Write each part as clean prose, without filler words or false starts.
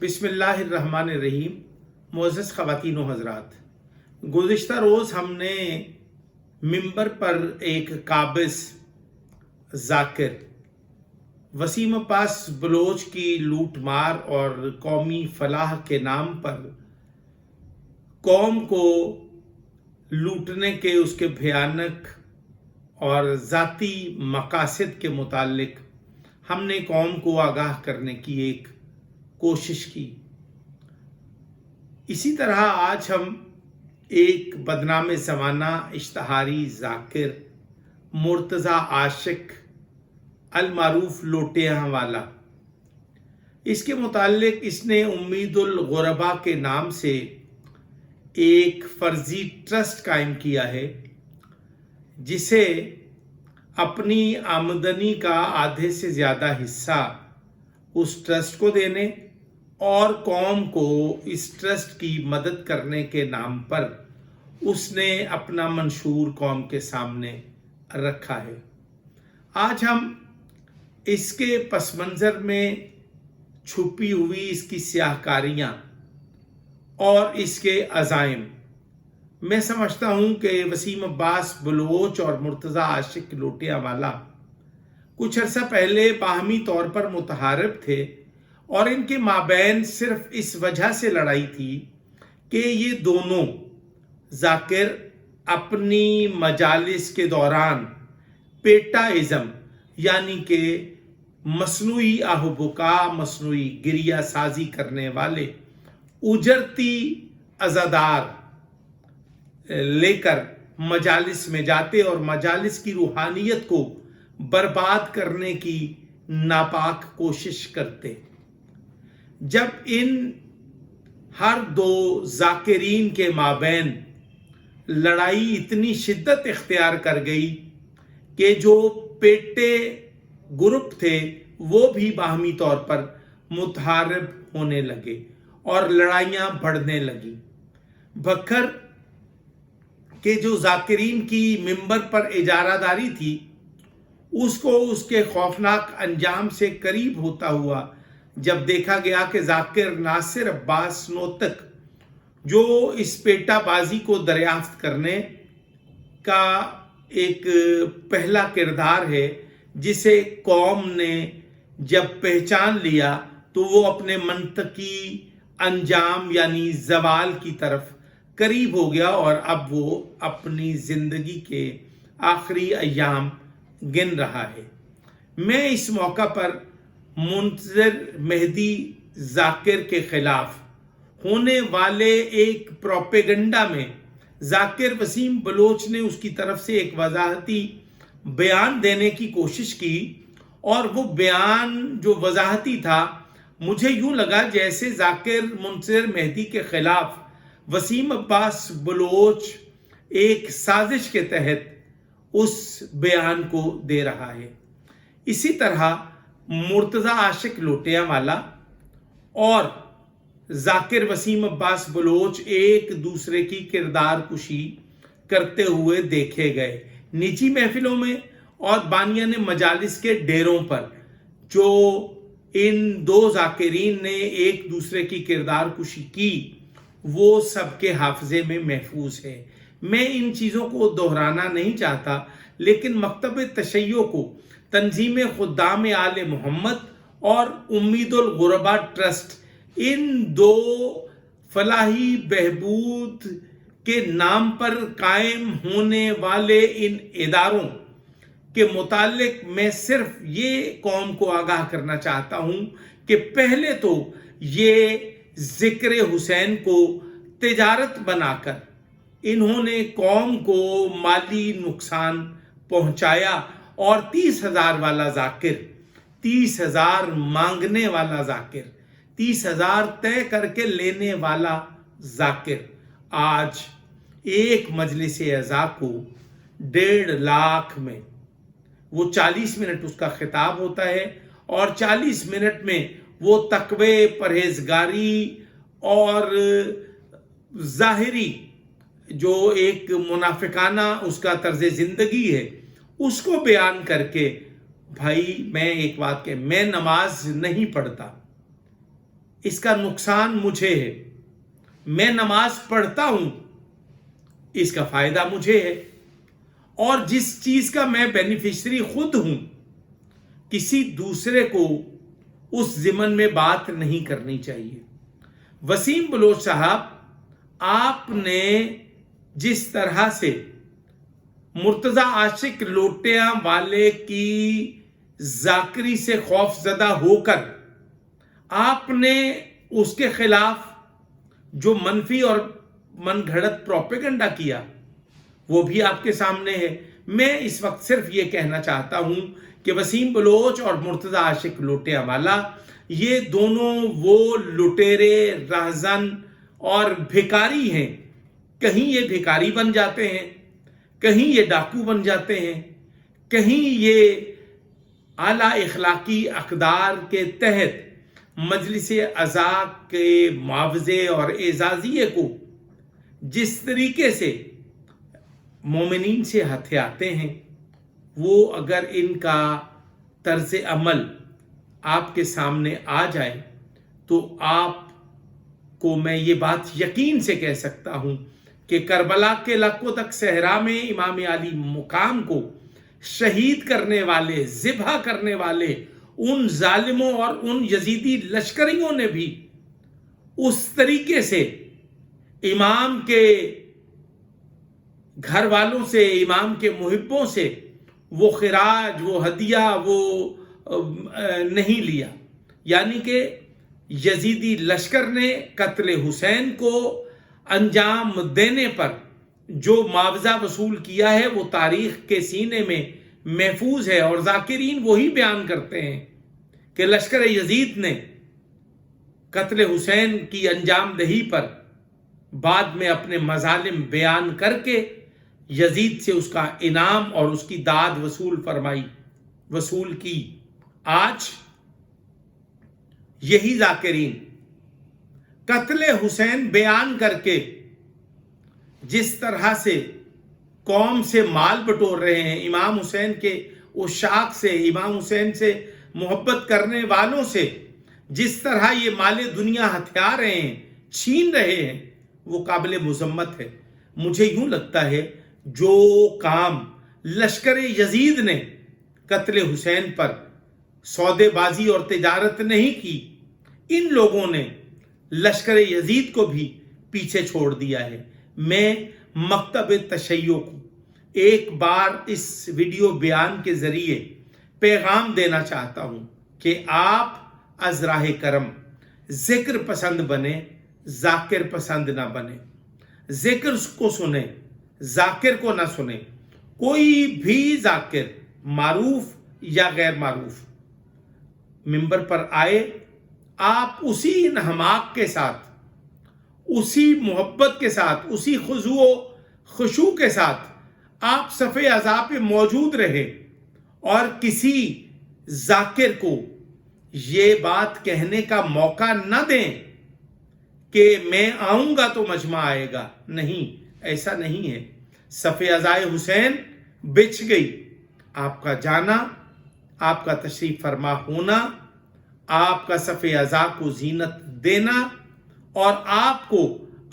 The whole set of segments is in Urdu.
بسم اللہ الرحمن الرحیم۔ معزز خواتین و حضرات، گزشتہ روز ہم نے ممبر پر ایک قابض ذاکر وسیم عباس بلوچ کی لوٹ مار اور قومی فلاح کے نام پر قوم کو لوٹنے کے اس کے بھیانک اور ذاتی مقاصد کے متعلق ہم نے قوم کو آگاہ کرنے کی ایک کوشش کی۔ اسی طرح آج ہم ایک بدنام زمانہ اشتہاری ذاکر مرتضی عاشق المعروف لوٹیاں والا، اس کے متعلق اس نے امید الغربا کے نام سے ایک فرضی ٹرسٹ قائم کیا ہے، جسے اپنی آمدنی کا آدھے سے زیادہ حصہ اس ٹرسٹ کو دینے اور قوم کو اس ٹرسٹ کی مدد کرنے کے نام پر اس نے اپنا منشور قوم کے سامنے رکھا ہے۔ آج ہم اس کے پس منظر میں چھپی ہوئی اس کی سیاہ کاریاں اور اس کے عزائم، میں سمجھتا ہوں کہ وسیم عباس بلوچ اور مرتضی عاشق لوٹیاں والا کچھ عرصہ پہلے باہمی طور پر متحارب تھے، اور ان کے مابین صرف اس وجہ سے لڑائی تھی کہ یہ دونوں ذاکر اپنی مجالس کے دوران پیٹا ازم یعنی کہ مصنوعی آہ و بکا، مصنوعی گریہ سازی کرنے والے اجرتی عزادار لے کر مجالس میں جاتے اور مجالس کی روحانیت کو برباد کرنے کی ناپاک کوشش کرتے۔ جب ان ہر دو ذاکرین کے مابین لڑائی اتنی شدت اختیار کر گئی کہ جو پیٹے گروپ تھے وہ بھی باہمی طور پر متحارب ہونے لگے اور لڑائیاں بڑھنے لگیں۔ بکھر کہ جو ذاکرین کی ممبر پر اجارہ داری تھی، اس کو اس کے خوفناک انجام سے قریب ہوتا ہوا جب دیکھا گیا کہ ذاکر ناصر عباس نوتک، جو اس پیٹا بازی کو دریافت کرنے کا ایک پہلا کردار ہے، جسے قوم نے جب پہچان لیا تو وہ اپنے منطقی انجام یعنی زوال کی طرف قریب ہو گیا، اور اب وہ اپنی زندگی کے آخری ایام گن رہا ہے۔ میں اس موقع پر منتظر مہدی ذاکر کے خلاف ہونے والے ایک پروپیگنڈا میں ذاکر وسیم بلوچ نے اس کی طرف سے ایک وضاحتی بیان دینے کی کوشش کی، اور وہ بیان جو وضاحتی تھا، مجھے یوں لگا جیسے ذاکر منتظر مہدی کے خلاف وسیم عباس بلوچ ایک سازش کے تحت اس بیان کو دے رہا ہے۔ اسی طرح مرتضی عاشق لوٹیاں والا اور ذاکر وسیم عباس بلوچ ایک دوسرے کی کردار کشی کرتے ہوئے دیکھے گئے، نجی محفلوں میں اور بانیان مجالس کے ڈیروں پر۔ جو ان دو ذاکرین نے ایک دوسرے کی کردار کشی کی، وہ سب کے حافظے میں محفوظ ہے۔ میں ان چیزوں کو دہرانا نہیں چاہتا، لیکن مکتب تشیع کو تنظیم خدام آل محمد اور امید الغربا ٹرسٹ، ان دو فلاحی بہبود کے نام پر قائم ہونے والے ان اداروں کے متعلق میں صرف یہ قوم کو آگاہ کرنا چاہتا ہوں کہ پہلے تو یہ ذکر حسین کو تجارت بنا کر انہوں نے قوم کو مالی نقصان پہنچایا، اور 30,000 والا ذاکر، 30,000 مانگنے والا ذاکر، 30,000 طے کر کے لینے والا ذاکر آج ایک مجلس اعزاء کو 1.5 لاکھ میں، وہ 40 منٹ اس کا خطاب ہوتا ہے، اور 40 منٹ میں وہ تقوی، پرہیزگاری اور ظاہری جو ایک منافقانہ اس کا طرز زندگی ہے، اس کو بیان کر کے، بھائی میں ایک بات کہ میں نماز نہیں پڑھتا، اس کا نقصان مجھے ہے، میں نماز پڑھتا ہوں اس کا فائدہ مجھے ہے، اور جس چیز کا میں بینیفیشری خود ہوں کسی دوسرے کو اس ضمن میں بات نہیں کرنی چاہیے۔ وسیم بلوچ صاحب، آپ نے جس طرح سے مرتضی عاشق لوٹیاں والے کی ذاکری سے خوف زدہ ہو کر آپ نے اس کے خلاف جو منفی اور من گھڑت پروپیگنڈا کیا وہ بھی آپ کے سامنے ہے۔ میں اس وقت صرف یہ کہنا چاہتا ہوں کہ وسیم بلوچ اور مرتضی عاشق لوٹیاں والا یہ دونوں وہ لٹیرے، رہزن اور بھکاری ہیں۔ کہیں یہ بھکاری بن جاتے ہیں، کہیں یہ ڈاکو بن جاتے ہیں، کہیں یہ اعلیٰ اخلاقی اقدار کے تحت مجلس اعضاء کے معاوضے اور اعزازیے کو جس طریقے سے مومنین سے ہتھیاتے ہیں، وہ اگر ان کا طرز عمل آپ کے سامنے آ جائے تو آپ کو میں یہ بات یقین سے کہہ سکتا ہوں کہ کربلا کے لکو تک صحرا میں امام علی مقام کو شہید کرنے والے، ذبح کرنے والے ان ظالموں اور ان یزیدی لشکریوں نے بھی اس طریقے سے امام کے گھر والوں سے، امام کے محبوں سے وہ خراج، وہ ہدیہ وہ نہیں لیا۔ یعنی کہ یزیدی لشکر نے قتل حسین کو انجام دینے پر جو معاوضہ وصول کیا ہے وہ تاریخ کے سینے میں محفوظ ہے، اور ذاکرین وہی بیان کرتے ہیں کہ لشکر یزید نے قتل حسین کی انجام دہی پر بعد میں اپنے مظالم بیان کر کے یزید سے اس کا انعام اور اس کی داد وصول کی۔ آج یہی ذاکرین قتل حسین بیان کر کے جس طرح سے قوم سے مال بٹور رہے ہیں، امام حسین کے عشاق سے، امام حسین سے محبت کرنے والوں سے جس طرح یہ مال دنیا ہتھیار رہے ہیں، چھین رہے ہیں، وہ قابل مذمت ہے۔ مجھے یوں لگتا ہے جو کام لشکر یزید نے قتل حسین پر سودے بازی اور تجارت نہیں کی، ان لوگوں نے لشکر یزید کو بھی پیچھے چھوڑ دیا ہے۔ میں مکتب تشیع کو ایک بار اس ویڈیو بیان کے ذریعے پیغام دینا چاہتا ہوں کہ آپ از راہ کرم ذکر پسند بنیں، ذاکر پسند نہ بنیں۔ ذکر کو سنیں، ذاکر کو نہ سنیں۔ کوئی بھی ذاکر معروف یا غیر معروف منبر پر آئے، آپ اسی انہماک کے ساتھ، اسی محبت کے ساتھ، اسی خضوع و خشوع کے ساتھ آپ صف اعضاء پہ موجود رہے، اور کسی ذاکر کو یہ بات کہنے کا موقع نہ دیں کہ میں آؤں گا تو مجمع آئے گا۔ نہیں، ایسا نہیں ہے۔ صف اعضاء حسین بچھ گئی۔ آپ کا جانا، آپ کا تشریف فرما ہونا، آپ کا صف اعضاء کو زینت دینا اور آپ کو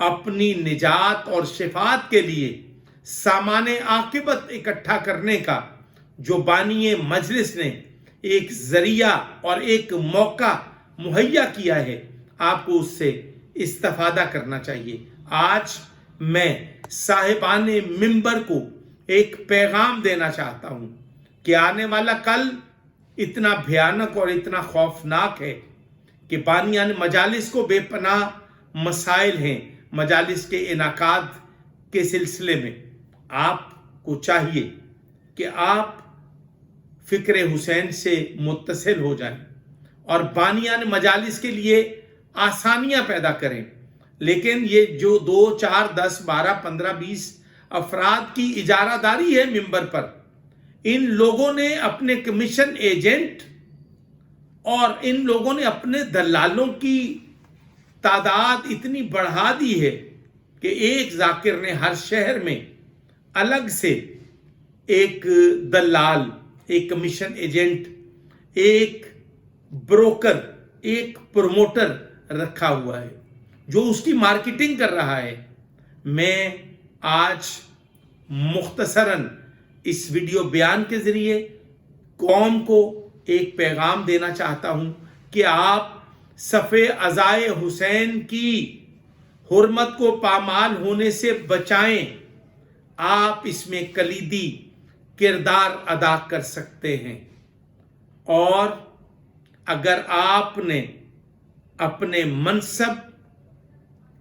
اپنی نجات اور شفاعت کے لیے سامان عاقبت اکٹھا کرنے کا جو بانی مجلس نے ایک ذریعہ اور ایک موقع مہیا کیا ہے، آپ کو اس سے استفادہ کرنا چاہیے۔ آج میں صاحبان منبر کو ایک پیغام دینا چاہتا ہوں کہ آنے والا کل اتنا بھیانک اور اتنا خوفناک ہے کہ بانیان مجالس کو بے پناہ مسائل ہیں مجالس کے انعقاد کے سلسلے میں۔ آپ کو چاہیے کہ آپ فکر حسین سے متصل ہو جائیں اور بانیان مجالس کے لیے آسانیاں پیدا کریں، لیکن یہ جو 2، 4، 10، 12، 15، 20 افراد کی اجارہ داری ہے منبر پر، ان لوگوں نے اپنے کمیشن ایجنٹ اور ان لوگوں نے اپنے دلالوں کی تعداد اتنی بڑھا دی ہے کہ ایک ذاکر نے ہر شہر میں الگ سے ایک دلال، ایک کمیشن ایجنٹ، ایک بروکر، ایک پروموٹر رکھا ہوا ہے، جو اس کی مارکیٹنگ کر رہا ہے۔ میں آج مختصراً اس ویڈیو بیان کے ذریعے قوم کو ایک پیغام دینا چاہتا ہوں کہ آپ صف عزائے حسین کی حرمت کو پامال ہونے سے بچائیں۔ آپ اس میں کلیدی کردار ادا کر سکتے ہیں، اور اگر آپ نے اپنے منصب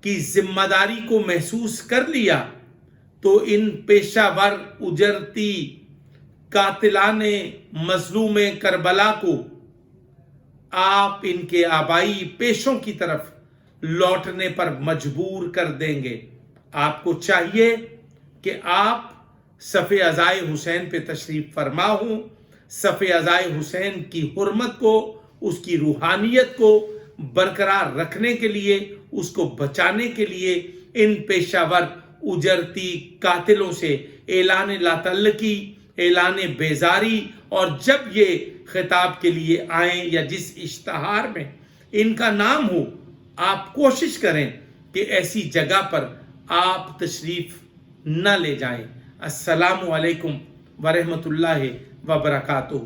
کی ذمہ داری کو محسوس کر لیا تو ان پیشہ ور اجرتی قاتلان مظلوم کربلا کو آپ ان کے آبائی پیشوں کی طرف لوٹنے پر مجبور کر دیں گے۔ آپ کو چاہیے کہ آپ صف عزائے حسین پہ تشریف فرما ہوں، صف عزائے حسین کی حرمت کو، اس کی روحانیت کو برقرار رکھنے کے لیے، اس کو بچانے کے لیے ان پیشہ ور اجرتی قاتلوں سے اعلان لا تعلقی، اعلان بیزاری، اور جب یہ خطاب کے لیے آئیں یا جس اشتہار میں ان کا نام ہو، آپ کوشش کریں کہ ایسی جگہ پر آپ تشریف نہ لے جائیں۔ السلام علیکم ورحمۃ اللہ وبرکاتہ۔